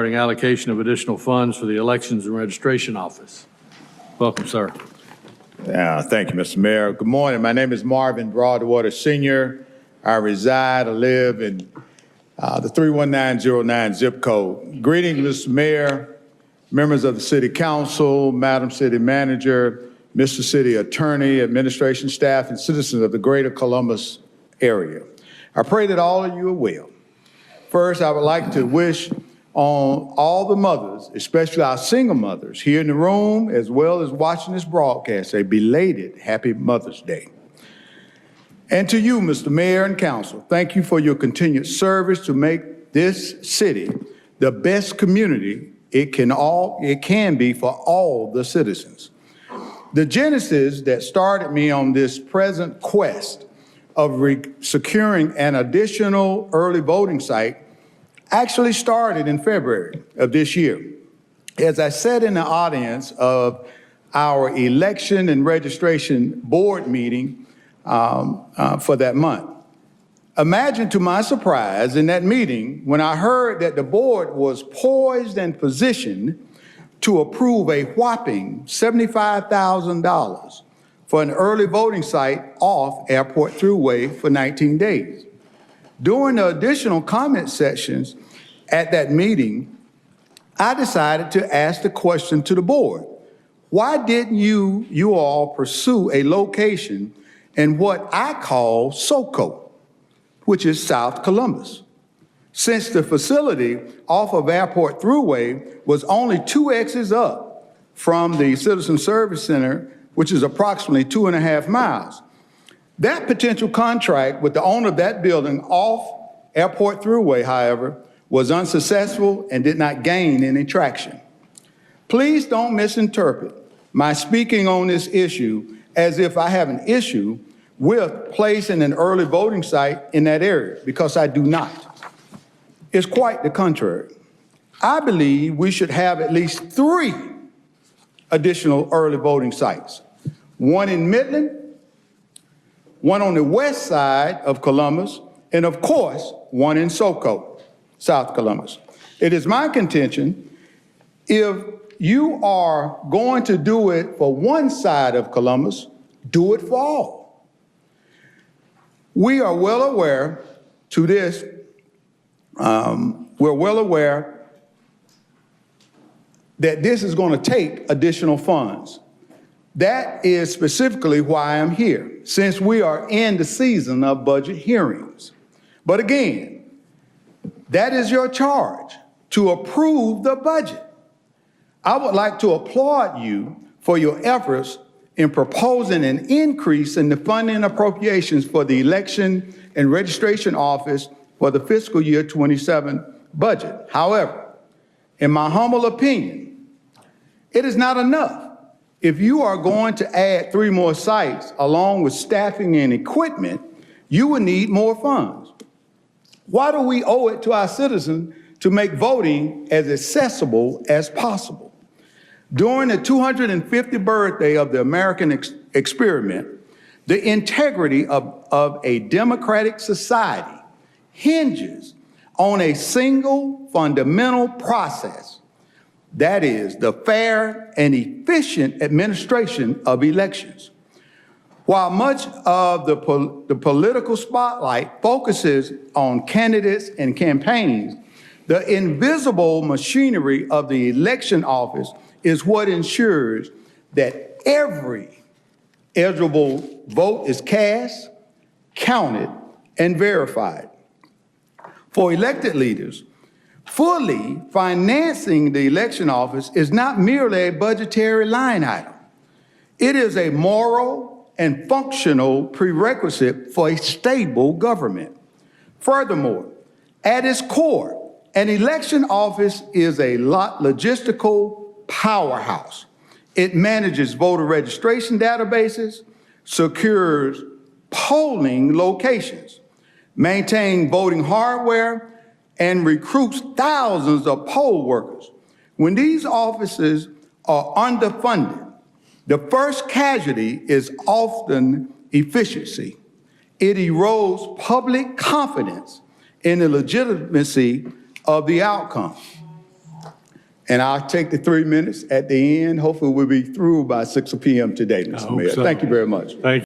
Regarding allocation of additional funds for the Elections and Registration Office. Welcome, sir. Thank you, Mr. Mayor. Good morning. My name is Marvin, Broadwater Senior. I live in the 31909 zip code. Greetings, Mr. Mayor, members of the City Council, Madam City Manager, Mr. City Attorney, administration staff, and citizens of the greater Columbus area. I pray that all of you are well. First, I would like to wish on all the mothers, especially our single mothers here in the room, as well as watching this broadcast, a belated Happy Mother's Day. And to you, Mr. Mayor and Council, thank you for your continued service to make this city the best community it can be for all the citizens. The genesis that started me on this present quest of securing an additional early voting site actually started in February of this year. As I sat in the audience of our election and registration board meeting for that month, imagine to my surprise in that meeting when I heard that the board was poised and positioned to approve a whopping $75,000 for an early voting site off Airport Thruway for 19 days. During the additional comment sections at that meeting, I decided to ask the question to the board: why didn't you all pursue a location in what I call SoCo, which is South Columbus? Since the facility off of Airport Thruway was only 2 exits up from the Citizen Service Center, which is approximately 2.5 miles. That potential contract with the owner of that building off Airport Thruway, however, was unsuccessful and did not gain any traction. Please don't misinterpret my speaking on this issue as if I have an issue with placing an early voting site in that area, because I do not. It's quite the contrary. I believe we should have at least 3 additional early voting sites: one in Midland, one on the west side of Columbus, and of course, one in SoCo, South Columbus. It is my contention, if you are going to do it for one side of Columbus, do it for all. We are well aware to this, we're well aware that this is going to take additional funds. That is specifically why I'm here, since we are in the season of budget hearings. But again, that is your charge, to approve the budget. I would like to applaud you for your efforts in proposing an increase in the funding appropriations for the Election and Registration Office for the fiscal year 27 budget. However, in my humble opinion, it is not enough. If you are going to add 3 more sites along with staffing and equipment, you will need more funds. Why do we owe it to our citizens to make voting as accessible as possible? During the 250th birthday of the American experiment, the integrity of a democratic society hinges on a single fundamental process, that is the fair and efficient administration of elections. While much of the political spotlight focuses on candidates and campaigns, the invisible machinery of the election office is what ensures that every eligible vote is cast, counted, and verified. For elected leaders, fully financing the election office is not merely a budgetary line item. It is a moral and functional prerequisite for a stable government. Furthermore, at its core, an election office is a logistical powerhouse. It manages voter registration databases, secures polling locations, maintains voting hardware, and recruits thousands of poll workers. When these offices are underfunded, the first casualty is often efficiency. It erodes public confidence in the legitimacy of the outcome. And I'll take the 3 minutes at the end. Hopefully we'll be through by 6 p.m. today, Mr. hope Mayor. so. Thank you very much. Thank you.